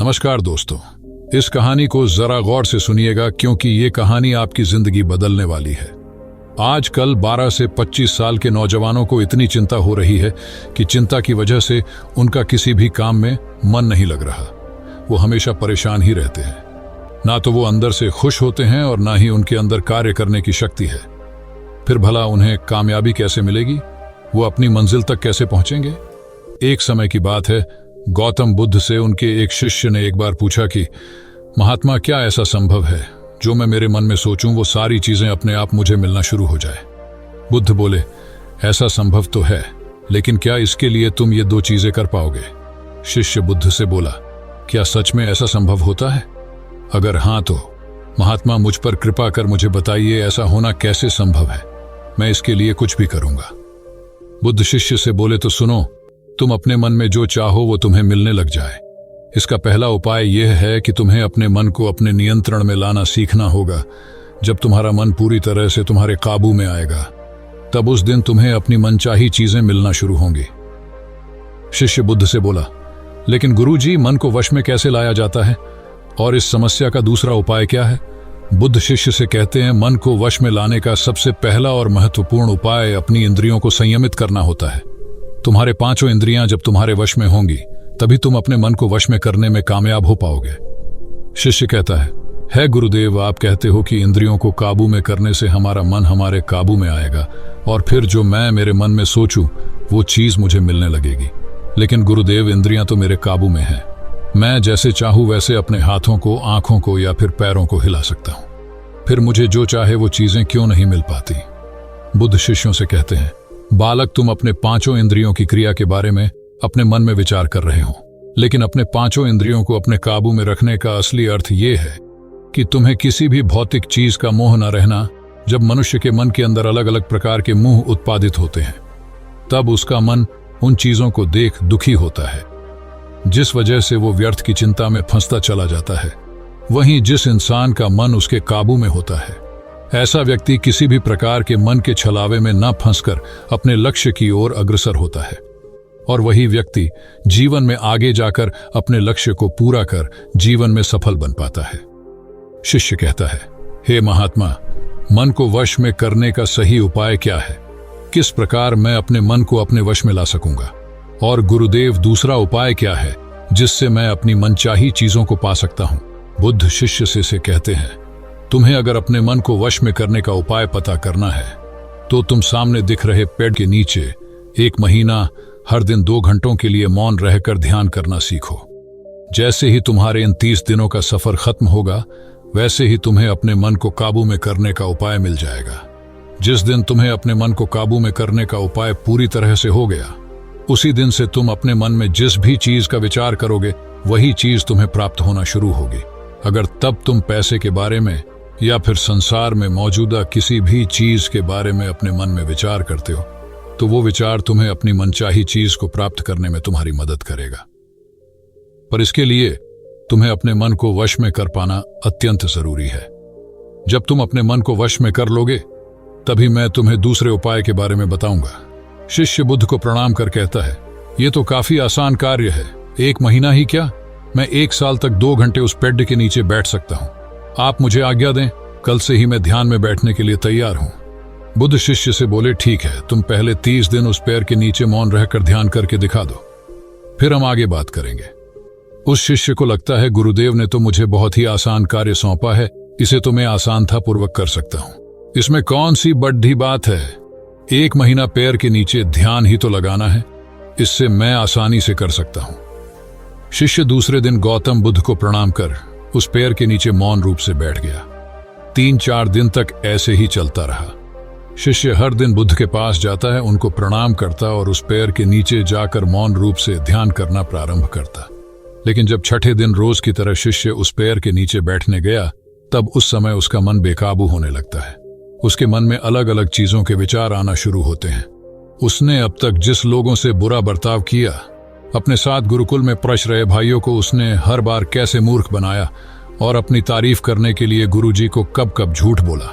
नमस्कार दोस्तों, इस कहानी को जरा गौर से सुनिएगा क्योंकि ये कहानी आपकी जिंदगी बदलने वाली है। आजकल 12 से 25 साल के नौजवानों को इतनी चिंता हो रही है कि चिंता की वजह से उनका किसी भी काम में मन नहीं लग रहा। वो हमेशा परेशान ही रहते हैं। ना तो वो अंदर से खुश होते हैं और ना ही उनके अंदर कार्य करने की शक्ति है। फिर भला उन्हें कामयाबी कैसे मिलेगी? वो अपनी मंजिल तक कैसे पहुंचेंगे? एक समय की बात है, गौतम बुद्ध से उनके एक शिष्य ने एक बार पूछा कि महात्मा, क्या ऐसा संभव है जो मैं मेरे मन में सोचूं वो सारी चीजें अपने आप मुझे मिलना शुरू हो जाए? बुद्ध बोले, ऐसा संभव तो है, लेकिन क्या इसके लिए तुम ये दो चीजें कर पाओगे? शिष्य बुद्ध से बोला, क्या सच में ऐसा संभव होता है? अगर हाँ तो महात्मा मुझ पर कृपा कर मुझे बताइए, ऐसा होना कैसे संभव है? मैं इसके लिए कुछ भी करूंगा। बुद्ध शिष्य से बोले, तो सुनो, तुम अपने मन में जो चाहो वो तुम्हें मिलने लग जाए। इसका पहला उपाय यह है कि तुम्हें अपने मन को अपने नियंत्रण में लाना सीखना होगा। जब तुम्हारा मन पूरी तरह से तुम्हारे काबू में आएगा, तब उस दिन तुम्हें अपनी मनचाही चीजें मिलना शुरू होंगी। शिष्य बुद्ध से बोला, लेकिन गुरुजी, मन को वश में कैसे लाया जाता है और इस समस्या का दूसरा उपाय क्या है? बुद्ध शिष्य से कहते हैं, मन को वश में लाने का सबसे पहला और महत्वपूर्ण उपाय अपनी इंद्रियों को संयमित करना होता है। तुम्हारे पांचों इंद्रियां जब तुम्हारे वश में होंगी, तभी तुम अपने मन को वश में करने में कामयाब हो पाओगे। शिष्य कहता है गुरुदेव, आप कहते हो कि इंद्रियों को काबू में करने से हमारा मन हमारे काबू में आएगा और फिर जो मैं मेरे मन में सोचूं वो चीज मुझे मिलने लगेगी। लेकिन गुरुदेव, इंद्रियां तो मेरे काबू में हैं। मैं जैसे चाहूं वैसे अपने हाथों को, आंखों को या फिर पैरों को हिला सकता हूं। फिर मुझे जो चाहे वो चीजें क्यों नहीं मिल पाती? बुद्ध शिष्यों से कहते हैं, बालक, तुम अपने पांचों इंद्रियों की क्रिया के बारे में अपने मन में विचार कर रहे हो, लेकिन अपने पांचों इंद्रियों को अपने काबू में रखने का असली अर्थ यह है कि तुम्हें किसी भी भौतिक चीज का मोह न रहना। जब मनुष्य के मन के अंदर अलग अलग प्रकार के मोह उत्पादित होते हैं, तब उसका मन उन चीजों को देख दुखी होता है, जिस वजह से वो व्यर्थ की चिंता में फंसता चला जाता है। वहीं जिस इंसान का मन उसके काबू में होता है, ऐसा व्यक्ति किसी भी प्रकार के मन के छलावे में न फंसकर अपने लक्ष्य की ओर अग्रसर होता है, और वही व्यक्ति जीवन में आगे जाकर अपने लक्ष्य को पूरा कर जीवन में सफल बन पाता है। शिष्य कहता है, हे महात्मा, मन को वश में करने का सही उपाय क्या है? किस प्रकार मैं अपने मन को अपने वश में ला सकूंगा? और गुरुदेव, दूसरा उपाय क्या है जिससे मैं अपनी मनचाही चीजों को पा सकता हूं? बुद्ध शिष्य से कहते हैं, तुम्हें अगर अपने मन को वश में करने का उपाय पता करना है तो तुम सामने दिख रहे पेड़ के नीचे 1 महीना हर दिन 2 घंटों के लिए मौन रहकर ध्यान करना सीखो। जैसे ही तुम्हारे इन 30 दिनों का सफर खत्म होगा, वैसे ही तुम्हें अपने मन को काबू में करने का उपाय मिल जाएगा। जिस दिन तुम्हें अपने मन को काबू में करने का उपाय पूरी तरह से हो गया, उसी दिन से तुम अपने मन में जिस भी चीज का विचार करोगे, वही चीज तुम्हें प्राप्त होना शुरू होगी। अगर तब तुम पैसे के बारे में या फिर संसार में मौजूदा किसी भी चीज के बारे में अपने मन में विचार करते हो, तो वो विचार तुम्हें अपनी मनचाही चीज को प्राप्त करने में तुम्हारी मदद करेगा। पर इसके लिए तुम्हें अपने मन को वश में कर पाना अत्यंत जरूरी है। जब तुम अपने मन को वश में कर लोगे, तभी मैं तुम्हें दूसरे उपाय के बारे में बताऊंगा। शिष्य बुद्ध को प्रणाम कर कहता है, ये तो काफी आसान कार्य है। 1 महीना ही क्या, मैं 1 साल तक 2 घंटे उस पेड़ के नीचे बैठ सकता हूं। आप मुझे आज्ञा दें, कल से ही मैं ध्यान में बैठने के लिए तैयार हूं। बुद्ध शिष्य से बोले, ठीक है, तुम पहले 30 दिन उस पेड़ के नीचे मौन रहकर ध्यान करके दिखा दो, फिर हम आगे बात करेंगे। उस शिष्य को लगता है, गुरुदेव ने तो मुझे बहुत ही आसान कार्य सौंपा है, इसे तो मैं आसानता पूर्वक कर सकता हूं। इसमें कौन सी बड़ी बात है? 1 महीना पैर के नीचे ध्यान ही तो लगाना है, इससे मैं आसानी से कर सकता हूं। शिष्य दूसरे दिन गौतम बुद्ध को प्रणाम कर उस पेड़ के नीचे मौन रूप से बैठ गया। 3-4 दिन तक ऐसे ही चलता रहा। शिष्य हर दिन बुद्ध के पास जाता है, उनको प्रणाम करता और उस पेड़ के नीचे जाकर मौन रूप से ध्यान करना प्रारंभ करता। लेकिन जब छठे दिन रोज की तरह शिष्य उस पेड़ के नीचे बैठने गया, तब उस समय उसका मन बेकाबू होने लगता है। उसके मन में अलग अलग चीजों के विचार आना शुरू होते हैं। उसने अब तक जिस लोगों से बुरा बर्ताव किया, अपने साथ गुरुकुल में पढ़ रहे भाइयों को उसने हर बार कैसे मूर्ख बनाया और अपनी तारीफ करने के लिए गुरुजी को कब कब झूठ बोला,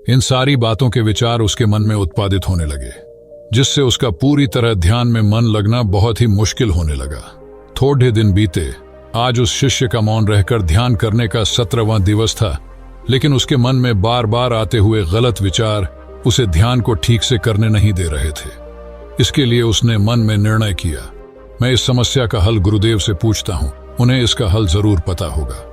इन सारी बातों के विचार उसके मन में उत्पादित होने लगे, जिससे उसका पूरी तरह ध्यान में मन लगना बहुत ही मुश्किल होने लगा। थोड़े दिन बीते आज उस शिष्य का मौन रहकर ध्यान करने का 17वां दिवस था, लेकिन उसके मन में बार बार आते हुए गलत विचार उसे ध्यान को ठीक से करने नहीं दे रहे थे। इसके लिए उसने मन में निर्णय किया, मैं इस समस्या का हल गुरुदेव से पूछता हूं, उन्हें इसका हल जरूर पता होगा।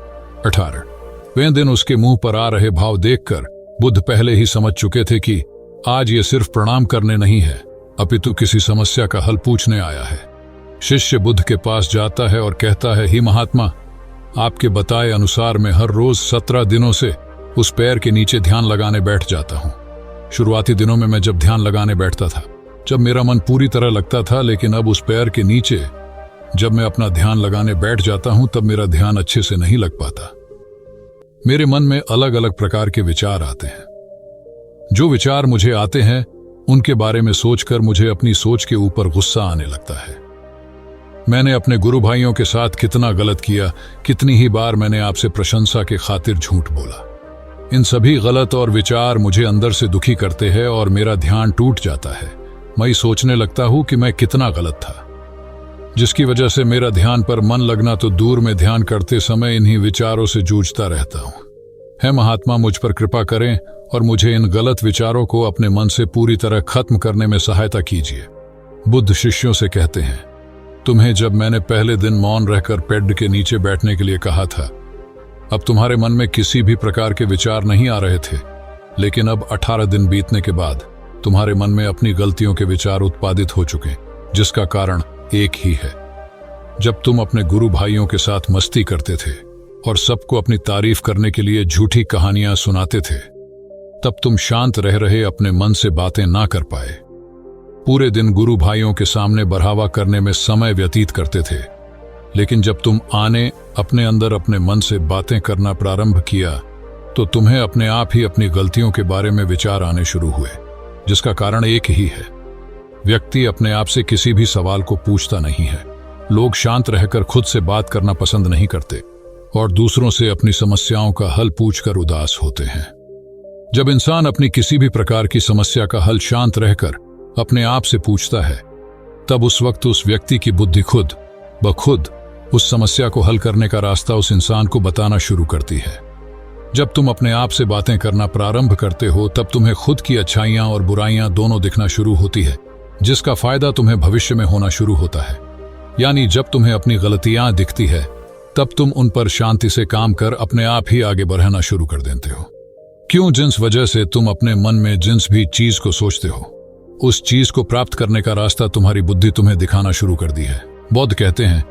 18वें दिन उसके मुंह पर आ रहे भाव देखकर बुद्ध पहले ही समझ चुके थे कि आज ये सिर्फ प्रणाम करने नहीं है, अपितु किसी समस्या का हल पूछने आया है। शिष्य बुद्ध के पास जाता है और कहता है, ही महात्मा, आपके बताए अनुसार मैं हर रोज 17 दिनों से उस पैर के नीचे ध्यान लगाने बैठ जाता हूँ। शुरुआती दिनों में मैं जब ध्यान लगाने बैठता था, जब मेरा मन पूरी तरह लगता था, लेकिन अब उस पैर के नीचे जब मैं अपना ध्यान लगाने बैठ जाता हूँ तब मेरा ध्यान अच्छे से नहीं लग पाता। मेरे मन में अलग अलग प्रकार के विचार आते हैं। जो विचार मुझे आते हैं उनके बारे में सोचकर मुझे अपनी सोच के ऊपर गुस्सा आने लगता है। मैंने अपने गुरु भाइयों के साथ कितना गलत किया, कितनी ही बार मैंने आपसे प्रशंसा के खातिर झूठ बोला। इन सभी गलत और विचार मुझे अंदर से दुखी करते हैं और मेरा ध्यान टूट जाता है। मैं सोचने लगता हूं कि मैं कितना गलत था, जिसकी वजह से मेरा ध्यान पर मन लगना तो दूर में ध्यान करते समय इन्हीं विचारों से जूझता रहता हूं। है महात्मा, मुझ पर कृपा करें और मुझे इन गलत विचारों को अपने मन से पूरी तरह खत्म करने में सहायता कीजिए। बुद्ध शिष्यों से कहते हैं, तुम्हें जब मैंने पहले दिन मौन रहकर पेड़ के नीचे बैठने के लिए कहा था, अब तुम्हारे मन में किसी भी प्रकार के विचार नहीं आ रहे थे, लेकिन अब 18 दिन बीतने के बाद तुम्हारे मन में अपनी गलतियों के विचार उत्पादित हो चुके, जिसका कारण एक ही है। जब तुम अपने गुरु भाइयों के साथ मस्ती करते थे और सबको अपनी तारीफ करने के लिए झूठी कहानियां सुनाते थे, तब तुम शांत रह रहे अपने मन से बातें ना कर पाए। पूरे दिन गुरु भाइयों के सामने बढ़ावा करने में समय व्यतीत करते थे, लेकिन जब तुम अपने अंदर अपने मन से बातें करना प्रारंभ किया तो तुम्हें अपने आप ही अपनी गलतियों के बारे में विचार आने शुरू हुए, जिसका कारण एक ही है। व्यक्ति अपने आप से किसी भी सवाल को पूछता नहीं है। लोग शांत रहकर खुद से बात करना पसंद नहीं करते और दूसरों से अपनी समस्याओं का हल पूछकर उदास होते हैं। जब इंसान अपनी किसी भी प्रकार की समस्या का हल शांत रहकर अपने आप से पूछता है, तब उस वक्त उस व्यक्ति की बुद्धि खुद ब खुद उस समस्या को हल करने का रास्ता उस इंसान को बताना शुरू करती है। जब तुम अपने आप से बातें करना प्रारंभ करते हो, तब तुम्हें खुद की अच्छाइयां और बुराइयां दोनों दिखना शुरू होती है, जिसका फायदा तुम्हें भविष्य में होना शुरू होता है। यानी जब तुम्हें अपनी गलतियां दिखती है, तब तुम उन पर शांति से काम कर अपने आप ही आगे बढ़ना शुरू कर देते हो। क्यों? जिस वजह से तुम अपने मन में जिस भी चीज को सोचते हो, उस चीज को प्राप्त करने का रास्ता तुम्हारी बुद्धि तुम्हें दिखाना शुरू कर दी है। बौद्ध कहते हैं,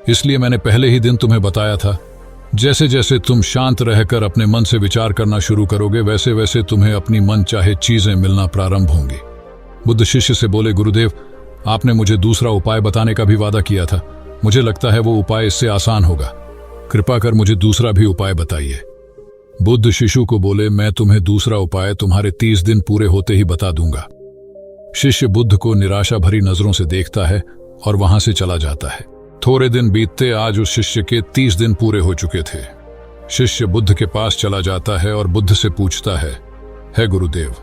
इसलिए मैंने पहले ही दिन तुम्हें बताया था, जैसे जैसे तुम शांत रहकर अपने मन से विचार करना शुरू करोगे, वैसे वैसे तुम्हें अपनी मन चाहे चीजें मिलना प्रारंभ होंगी। बुद्ध शिष्य से बोले, गुरुदेव, आपने मुझे दूसरा उपाय बताने का भी वादा किया था। मुझे लगता है वो उपाय इससे आसान होगा। कृपा कर मुझे दूसरा भी उपाय बताइए। बुद्ध शिशु को बोले, मैं तुम्हें दूसरा उपाय तुम्हारे 30 दिन पूरे होते ही बता दूंगा। शिष्य बुद्ध को निराशा भरी नजरों से देखता है और वहां से चला जाता है। थोड़े दिन बीतते आज उस शिष्य के 30 दिन पूरे हो चुके थे। शिष्य बुद्ध के पास चला जाता है और बुद्ध से पूछता है गुरुदेव,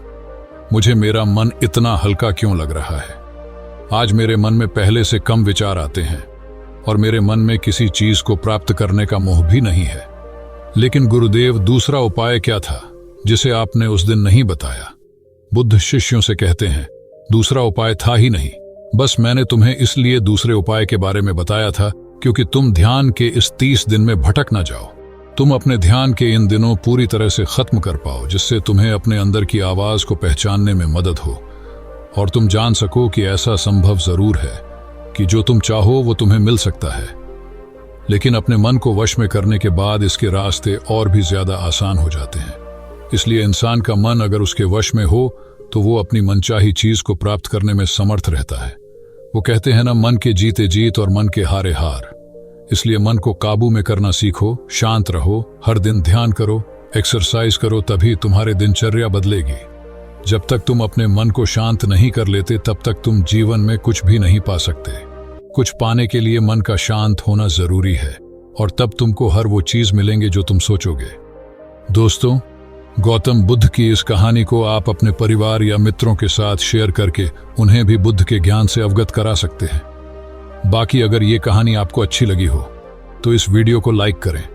मुझे मेरा मन इतना हल्का क्यों लग रहा है? आज मेरे मन में पहले से कम विचार आते हैं और मेरे मन में किसी चीज को प्राप्त करने का मोह भी नहीं है। लेकिन गुरुदेव, दूसरा उपाय क्या था जिसे आपने उस दिन नहीं बताया? बुद्ध शिष्यों से कहते हैं, दूसरा उपाय था ही नहीं, बस मैंने तुम्हें इसलिए दूसरे उपाय के बारे में बताया था क्योंकि तुम ध्यान के इस 30 दिन में भटक ना जाओ। तुम अपने ध्यान के इन दिनों पूरी तरह से खत्म कर पाओ, जिससे तुम्हें अपने अंदर की आवाज को पहचानने में मदद हो और तुम जान सको कि ऐसा संभव जरूर है कि जो तुम चाहो वो तुम्हें मिल सकता है। लेकिन अपने मन को वश में करने के बाद इसके रास्ते और भी ज्यादा आसान हो जाते हैं। इसलिए इंसान का मन अगर उसके वश में हो तो वो अपनी मनचाही चीज को प्राप्त करने में समर्थ रहता है। वो कहते हैं ना, मन के जीते जीत और मन के हारे हार। इसलिए मन को काबू में करना सीखो, शांत रहो, हर दिन ध्यान करो, एक्सरसाइज करो, तभी तुम्हारे दिनचर्या बदलेगी। जब तक तुम अपने मन को शांत नहीं कर लेते, तब तक तुम जीवन में कुछ भी नहीं पा सकते। कुछ पाने के लिए मन का शांत होना जरूरी है और तब तुमको हर वो चीज मिलेंगे जो तुम सोचोगे। दोस्तों, गौतम बुद्ध की इस कहानी को आप अपने परिवार या मित्रों के साथ शेयर करके उन्हें भी बुद्ध के ज्ञान से अवगत करा सकते हैं। बाकी अगर ये कहानी आपको अच्छी लगी हो तो इस वीडियो को लाइक करें।